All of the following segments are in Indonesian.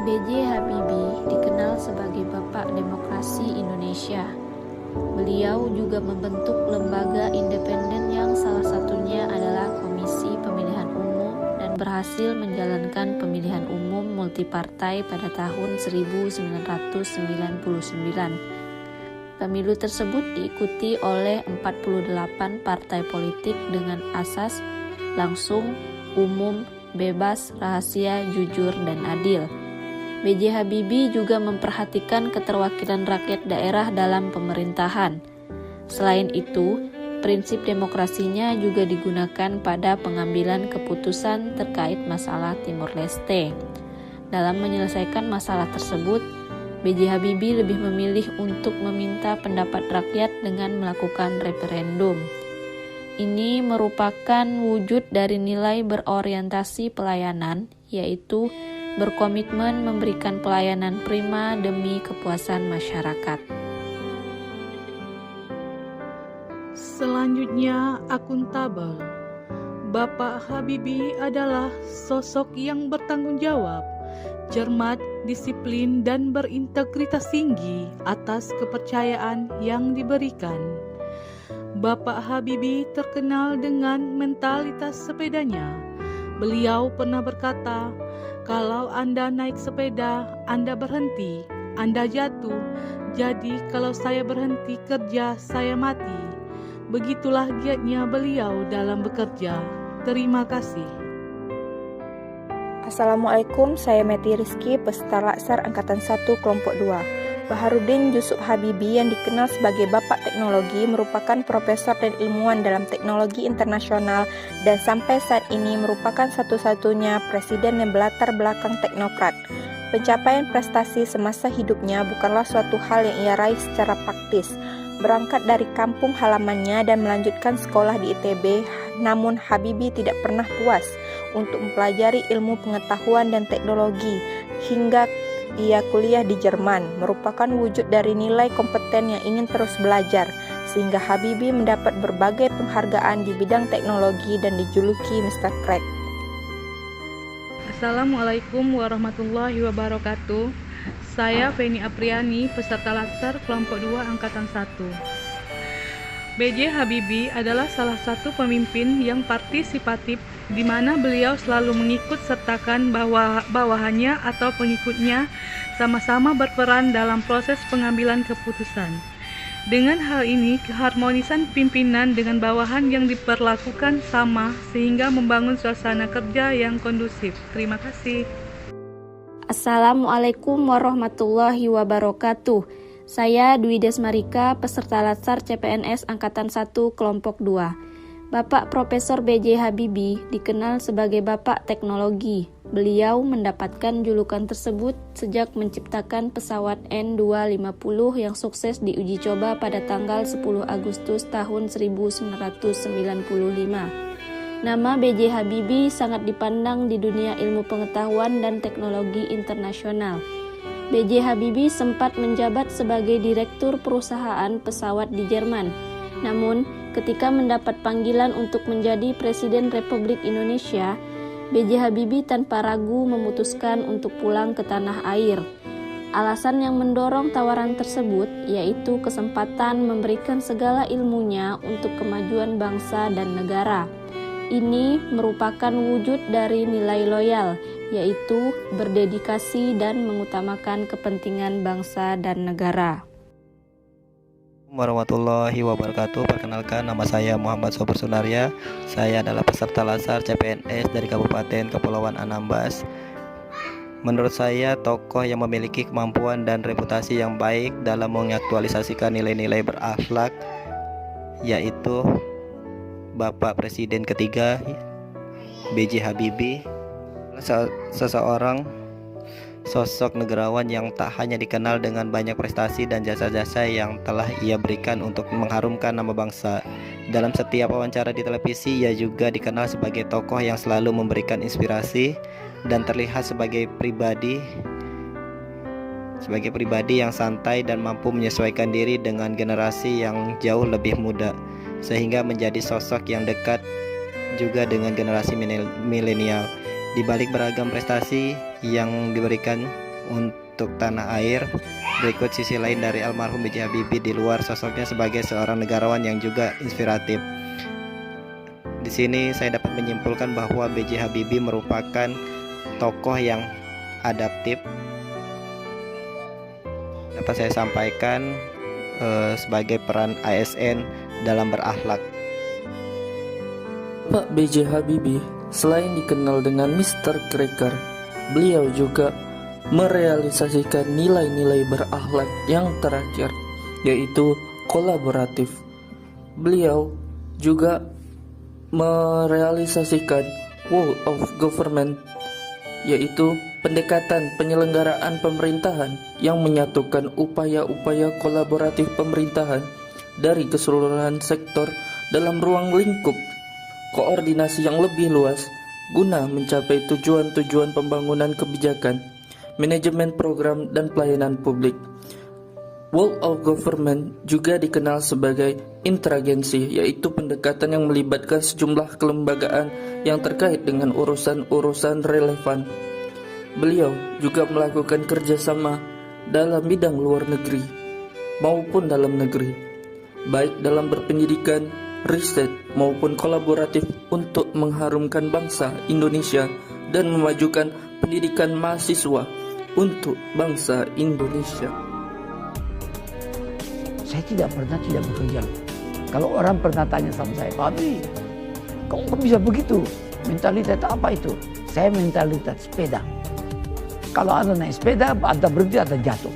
B.J. Habibie dikenal sebagai Bapak Demokrasi Indonesia. Beliau juga membentuk lembaga independen yang salah satunya adalah Komisi Pemilihan Umum dan berhasil menjalankan pemilihan umum multipartai pada tahun 1999. Pemilu tersebut diikuti oleh 48 partai politik dengan asas langsung, umum, bebas, rahasia, jujur, dan adil. B.J. Habibie juga memperhatikan keterwakilan rakyat daerah dalam pemerintahan. Selain itu, prinsip demokrasinya juga digunakan pada pengambilan keputusan terkait masalah Timor Leste. Dalam menyelesaikan masalah tersebut, B.J. Habibie lebih memilih untuk meminta pendapat rakyat dengan melakukan referendum. Ini merupakan wujud dari nilai berorientasi pelayanan, yaitu berkomitmen memberikan pelayanan prima demi kepuasan masyarakat. Selanjutnya, akuntabel. Bapak Habibie adalah sosok yang bertanggung jawab, cermat, disiplin, dan berintegritas tinggi atas kepercayaan yang diberikan. Bapak Habibie terkenal dengan mentalitas sepedanya. Beliau pernah berkata, "Kalau Anda naik sepeda, Anda berhenti, Anda jatuh. Jadi kalau saya berhenti kerja, saya mati." Begitulah giatnya beliau dalam bekerja. Terima kasih. Assalamualaikum, saya Meti Rizky, peserta Laksar Angkatan 1 Kelompok 2. Baharudin Yusuf Habibie yang dikenal sebagai Bapak Teknologi merupakan profesor dan ilmuwan dalam teknologi internasional dan sampai saat ini merupakan satu-satunya presiden yang berlatar belakang teknokrat. Pencapaian prestasi semasa hidupnya bukanlah suatu hal yang ia raih secara praktis. Berangkat dari kampung halamannya dan melanjutkan sekolah di ITB, namun Habibie tidak pernah puas untuk mempelajari ilmu pengetahuan dan teknologi hingga ia kuliah di Jerman, merupakan wujud dari nilai kompeten yang ingin terus belajar, sehingga Habibie mendapat berbagai penghargaan di bidang teknologi dan dijuluki Mr. Crack. Assalamualaikum warahmatullahi wabarakatuh. Saya Feni Apriani, peserta Laksar Kelompok 2 Angkatan 1. B.J. Habibie adalah salah satu pemimpin yang partisipatif di mana beliau selalu mengikut sertakan bawahannya atau pengikutnya sama-sama berperan dalam proses pengambilan keputusan. Dengan hal ini, keharmonisan pimpinan dengan bawahan yang diperlakukan sama sehingga membangun suasana kerja yang kondusif. Terima kasih. Assalamualaikum warahmatullahi wabarakatuh. Saya Dwi Desmarika, peserta Latsar CPNS Angkatan 1 Kelompok 2. Bapak Profesor B.J. Habibie dikenal sebagai Bapak Teknologi. Beliau mendapatkan julukan tersebut sejak menciptakan pesawat N250 yang sukses diuji coba pada tanggal 10 Agustus tahun 1995. Nama B.J. Habibie sangat dipandang di dunia ilmu pengetahuan dan teknologi internasional. B.J. Habibie sempat menjabat sebagai direktur perusahaan pesawat di Jerman. Namun, ketika mendapat panggilan untuk menjadi Presiden Republik Indonesia, B.J. Habibie tanpa ragu memutuskan untuk pulang ke tanah air. Alasan yang mendorong tawaran tersebut yaitu kesempatan memberikan segala ilmunya untuk kemajuan bangsa dan negara. Ini merupakan wujud dari nilai loyal, yaitu berdedikasi dan mengutamakan kepentingan bangsa dan negara. Warahmatullahi wabarakatuh. Perkenalkan, nama saya Muhammad Sobur Sunaria. Saya adalah peserta Latsar CPNS dari Kabupaten Kepulauan Anambas. Menurut saya, tokoh yang memiliki kemampuan dan reputasi yang baik dalam mengaktualisasikan nilai-nilai berakhlak yaitu Bapak Presiden ketiga B.J. Habibie, seseorang sosok negarawan yang tak hanya dikenal dengan banyak prestasi dan jasa-jasa yang telah ia berikan untuk mengharumkan nama bangsa. Dalam setiap wawancara di televisi, ia juga dikenal sebagai tokoh yang selalu memberikan inspirasi dan terlihat sebagai pribadi yang santai dan mampu menyesuaikan diri dengan generasi yang jauh lebih muda, sehingga menjadi sosok yang dekat juga dengan generasi milenial. Di balik beragam prestasi yang diberikan untuk tanah air. Berikut sisi lain dari almarhum B.J. Habibie di luar sosoknya sebagai seorang negarawan yang juga inspiratif. Di sini saya dapat menyimpulkan bahwa B.J. Habibie merupakan tokoh yang adaptif. Dapat saya sampaikan sebagai peran ASN dalam berakhlak. Pak B.J. Habibie selain dikenal dengan Mr. Cracker, beliau juga merealisasikan nilai-nilai berakhlak yang terakhir, yaitu kolaboratif. Beliau juga merealisasikan Whole of Government, yaitu pendekatan penyelenggaraan pemerintahan yang menyatukan upaya-upaya kolaboratif pemerintahan dari keseluruhan sektor dalam ruang lingkup koordinasi yang lebih luas guna mencapai tujuan-tujuan pembangunan kebijakan, manajemen program dan pelayanan publik. Whole of Government juga dikenal sebagai interagensi, yaitu pendekatan yang melibatkan sejumlah kelembagaan yang terkait dengan urusan-urusan relevan. Beliau juga melakukan kerjasama dalam bidang luar negeri maupun dalam negeri, baik dalam berpendidikan, riset maupun kolaboratif untuk mengharumkan bangsa Indonesia dan memajukan pendidikan mahasiswa untuk bangsa Indonesia. Saya tidak pernah tidak bekerja. Kalau orang pernah tanya sama saya, Pak Habibie, kok bisa begitu? Mentalitas apa itu? Saya mentalitas sepeda. Kalau Anda naik sepeda, Anda berhenti, Anda jatuh.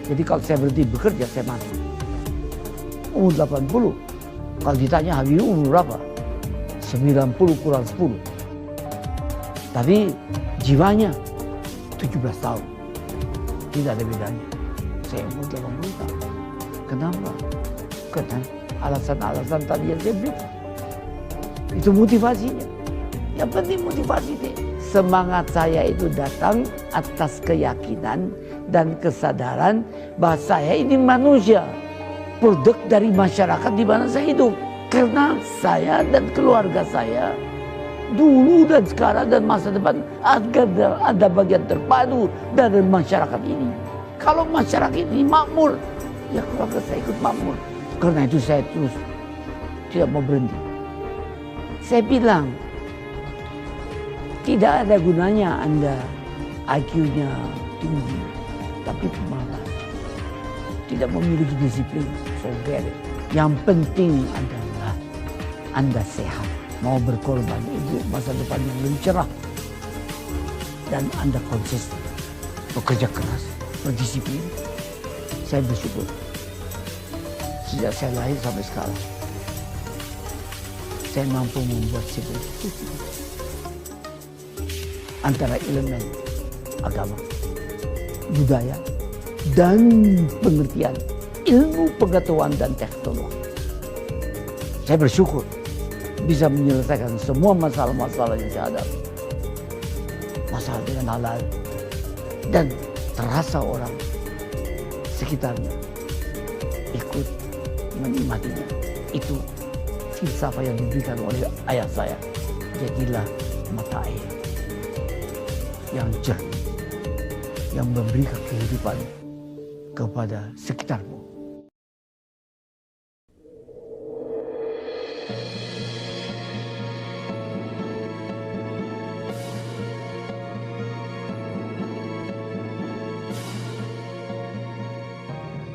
Jadi kalau saya berhenti bekerja, saya mati. Umur 80. Kalau ditanya Habibie umur berapa? 90 kurang 10. Tapi jiwanya 17 tahun. Tidak ada bedanya. Saya umur 80 tahun. Kenapa? Karena alasan-alasan tadi yang saya berikan. Itu motivasinya. Yang penting motivasi deh. Semangat saya itu datang atas keyakinan dan kesadaran bahwa saya ini manusia, produk dari masyarakat di mana saya hidup. Karena saya dan keluarga saya dulu dan sekarang dan masa depan ada bagian terpadu dari masyarakat ini. Kalau masyarakat ini makmur, ya keluarga saya ikut makmur. Karena itu saya terus tidak mau berhenti. Saya bilang, tidak ada gunanya Anda IQ-nya tinggi, tapi pemalas, tidak memiliki disiplin. Forget it. Yang penting adalah Anda sehat, mau berkorban untuk masa depan yang lebih cerah, dan Anda konsisten, bekerja keras, berdisiplin. Saya bersyukur sejak saya lahir sampai sekarang, saya mampu membuat seperti itu. Antara elemen agama, budaya, dan pengertian ilmu pengetahuan dan teknologi. Saya bersyukur bisa menyelesaikan semua masalah-masalah yang saya hadapi. Masalah dengan halal, dan terasa orang sekitarnya ikut menikmatinya. Itu filsafat yang diberikan oleh ayah saya. Jadilah mata air yang jernih, yang memberikan kehidupan kepada sekitarmu.